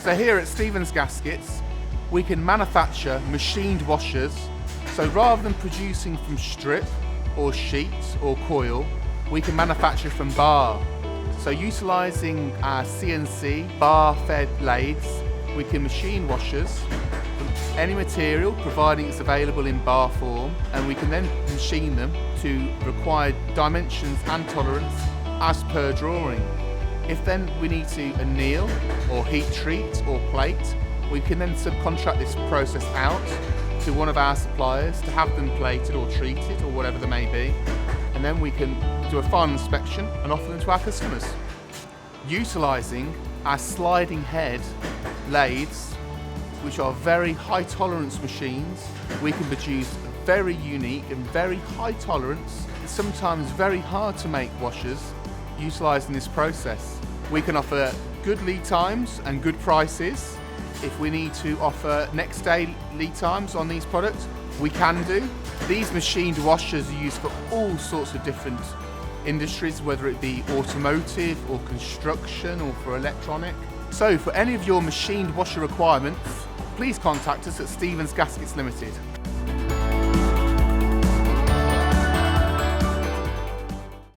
So here at Stephens Gaskets, we can manufacture machined washers. So rather than producing from strip or sheet or coil, we can manufacture from bar. So utilising our CNC bar-fed lathes, we can machine washers from any material, providing it's available in bar form, and we can then machine them to required dimensions and tolerance as per drawing. If then we need to anneal or heat treat or plate, we can then subcontract this process out to one of our suppliers to have them plated or treated or whatever they may be, and then we can do a final inspection and offer them to our customers. Utilising our sliding head lathes, which are very high tolerance machines, we can produce very unique and very high tolerance, sometimes very hard to make washers utilising this process. We can offer good lead times and good prices. If we need to offer next day lead times on these products, we can do. These machined washers are used for all sorts of different industries, whether it be automotive or construction or for electronic. So for any of your machined washer requirements, please contact us at Stephens Gaskets Limited.